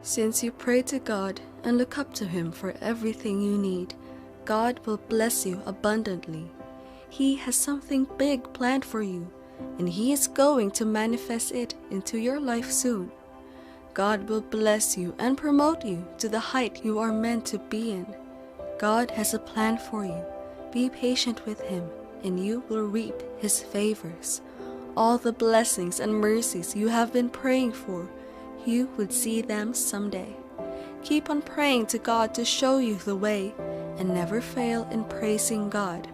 Since you pray to God and look up to Him for everything you need, God will bless you abundantly. He has something big planned for you, and He is going to manifest it into your life soon. God will bless you and promote you to the height you are meant to be in. God has a plan for you. Be patient with Him, and you will reap His favors. All the blessings and mercies you have been praying for, you would see them someday. Keep on praying to God to show you the way, and never fail in praising God.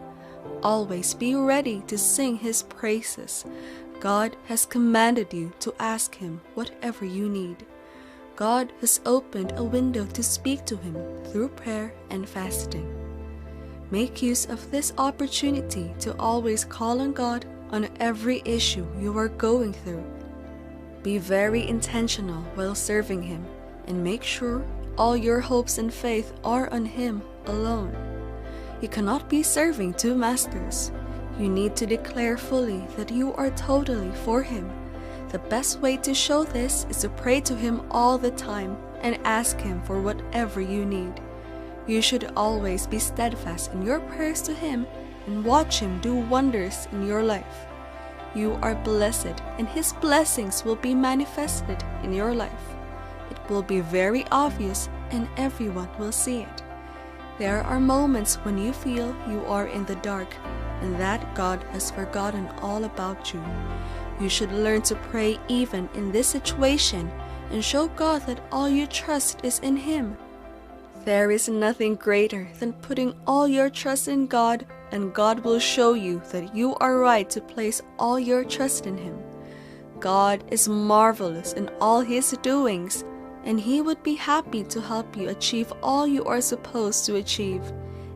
Always be ready to sing His praises. God has commanded you to ask Him whatever you need. God has opened a window to speak to Him through prayer and fasting. Make use of this opportunity to always call on God on every issue you are going through. Be very intentional while serving Him, and make sure all your hopes and faith are on Him alone. You cannot be serving two masters. You need to declare fully that you are totally for Him. The best way to show this is to pray to Him all the time and ask Him for whatever you need. You should always be steadfast in your prayers to Him and watch Him do wonders in your life. You are blessed, and His blessings will be manifested in your life. It will be very obvious, and everyone will see it. There are moments when you feel you are in the dark, and that God has forgotten all about you. You should learn to pray even in this situation, and show God that all you trust is in Him. There is nothing greater than putting all your trust in God, and God will show you that you are right to place all your trust in Him. God is marvelous in all His doings, and He would be happy to help you achieve all you are supposed to achieve.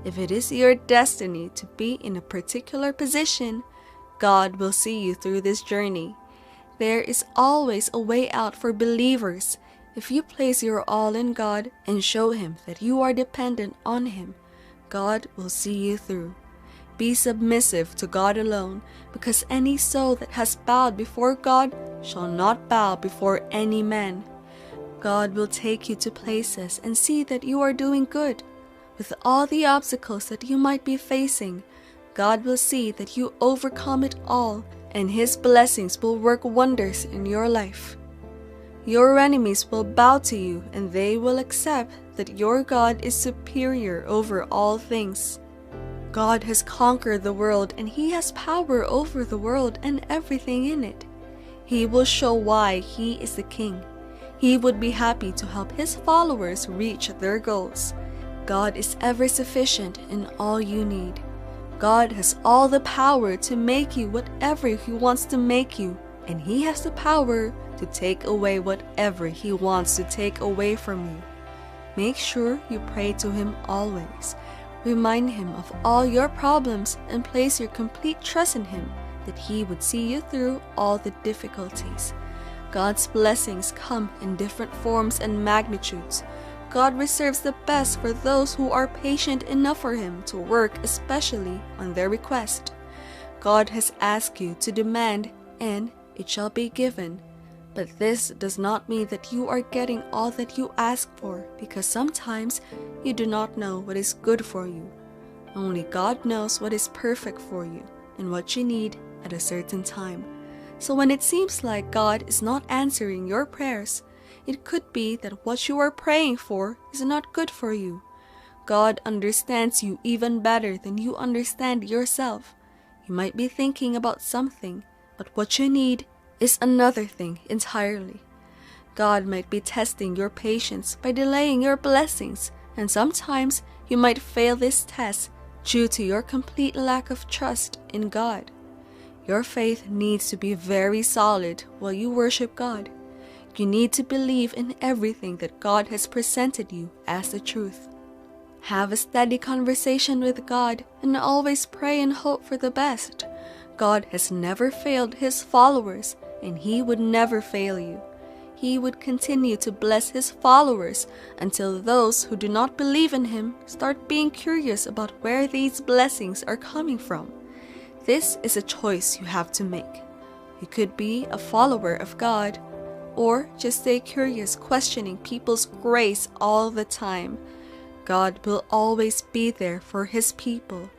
If it is your destiny to be in a particular position, God will see you through this journey. There is always a way out for believers. If you place your all in God and show Him that you are dependent on Him, God will see you through. Be submissive to God alone, because any soul that has bowed before God shall not bow before any man. God will take you to places and see that you are doing good. With all the obstacles that you might be facing, God will see that you overcome it all, and His blessings will work wonders in your life. Your enemies will bow to you, and they will accept that your God is superior over all things. God has conquered the world, and He has power over the world and everything in it. He will show why He is the King. He would be happy to help His followers reach their goals. God is ever sufficient in all you need. God has all the power to make you whatever He wants to make you, and He has the power to take away whatever He wants to take away from you. Make sure you pray to Him always. Remind Him of all your problems and place your complete trust in Him, that He would see you through all the difficulties. God's blessings come in different forms and magnitudes. God reserves the best for those who are patient enough for Him to work especially on their request. God has asked you to demand, and it shall be given. But this does not mean that you are getting all that you ask for, because sometimes you do not know what is good for you. Only God knows what is perfect for you and what you need at a certain time. So when it seems like God is not answering your prayers, it could be that what you are praying for is not good for you. God understands you even better than you understand yourself. You might be thinking about something, but what you need is another thing entirely. God might be testing your patience by delaying your blessings, and sometimes you might fail this test due to your complete lack of trust in God. Your faith needs to be very solid while you worship God. You need to believe in everything that God has presented you as the truth. Have a steady conversation with God and always pray and hope for the best. God has never failed His followers, and He would never fail you. He would continue to bless His followers until those who do not believe in Him start being curious about where these blessings are coming from. This is a choice you have to make. You could be a follower of God, or just stay curious, questioning people's grace all the time. God will always be there for His people.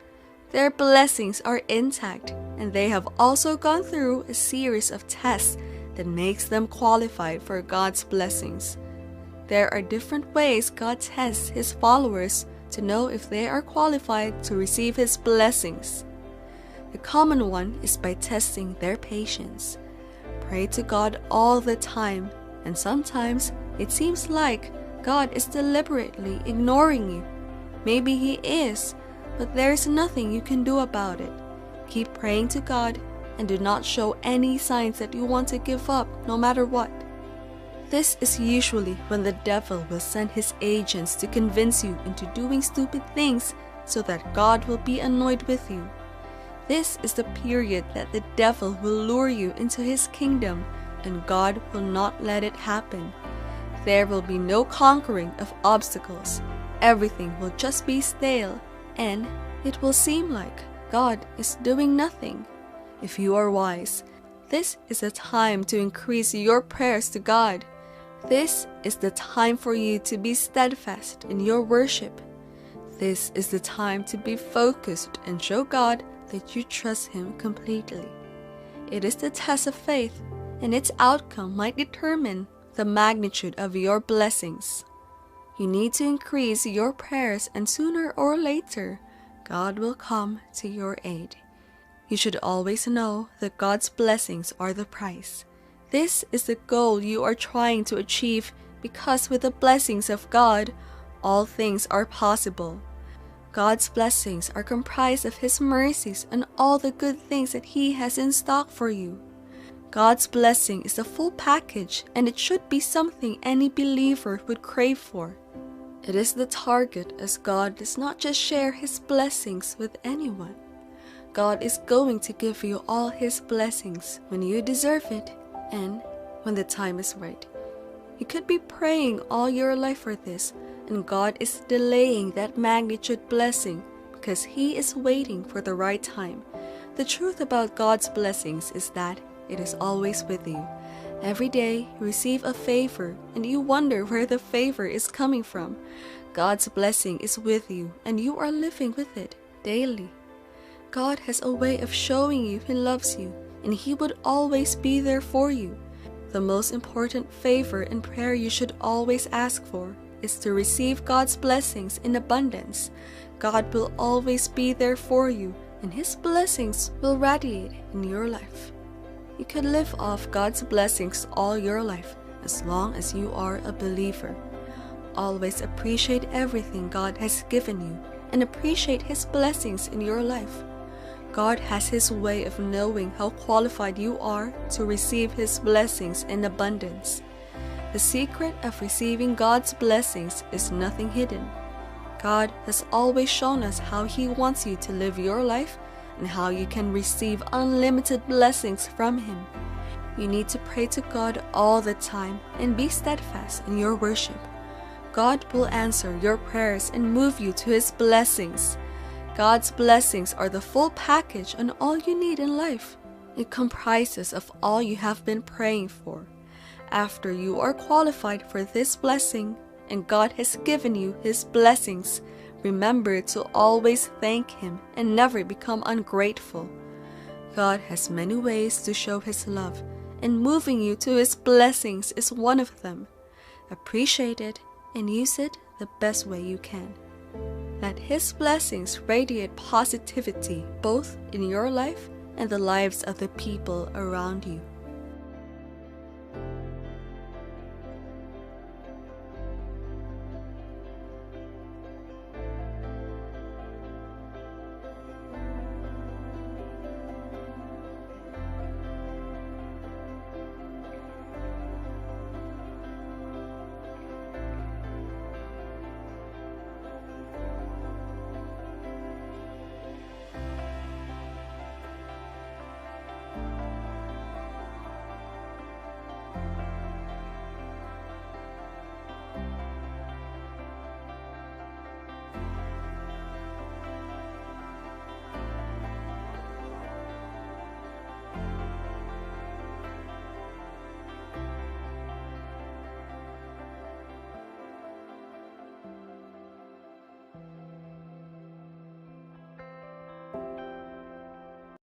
Their blessings are intact, and they have also gone through a series of tests that makes them qualified for God's blessings. There are different ways God tests His followers to know if they are qualified to receive His blessings. The common one is by testing their patience. Pray to God all the time, and sometimes it seems like God is deliberately ignoring you. Maybe He is, but there is nothing you can do about it. Keep praying to God and do not show any signs that you want to give up no matter what. This is usually when the devil will send his agents to convince you into doing stupid things so that God will be annoyed with you. This is the period that the devil will lure you into his kingdom, and God will not let it happen. There will be no conquering of obstacles. Everything will just be stale, and it will seem like God is doing nothing. If you are wise, this is the time to increase your prayers to God. This is the time for you to be steadfast in your worship. This is the time to be focused and show God that you trust Him completely. It is the test of faith, and its outcome might determine the magnitude of your blessings. You need to increase your prayers, and sooner or later, God will come to your aid. You should always know that God's blessings are the price. This is the goal you are trying to achieve, because with the blessings of God, all things are possible. God's blessings are comprised of His mercies and all the good things that He has in stock for you. God's blessing is the full package, and it should be something any believer would crave for. It is the target, as God does not just share His blessings with anyone. God is going to give you all His blessings when you deserve it and when the time is right. You could be praying all your life for this, and God is delaying that magnitude blessing because He is waiting for the right time. The truth about God's blessings is that it is always with you. Every day you receive a favor, and you wonder where the favor is coming from. God's blessing is with you, and you are living with it daily. God has a way of showing you He loves you, and He would always be there for you. The most important favor and prayer you should always ask for is to receive God's blessings in abundance. God will always be there for you, and His blessings will radiate in your life. You could live off God's blessings all your life as long as you are a believer. Always appreciate everything God has given you, and appreciate His blessings in your life. God has His way of knowing how qualified you are to receive His blessings in abundance. The secret of receiving God's blessings is nothing hidden. God has always shown us how He wants you to live your life and how you can receive unlimited blessings from Him. You need to pray to God all the time and be steadfast in your worship. God will answer your prayers and move you to His blessings. God's blessings are the full package on all you need in life. It comprises of all you have been praying for. After you are qualified for this blessing, and God has given you His blessings, remember to always thank Him and never become ungrateful. God has many ways to show His love, and moving you to His blessings is one of them. Appreciate it and use it the best way you can. Let His blessings radiate positivity both in your life and the lives of the people around you.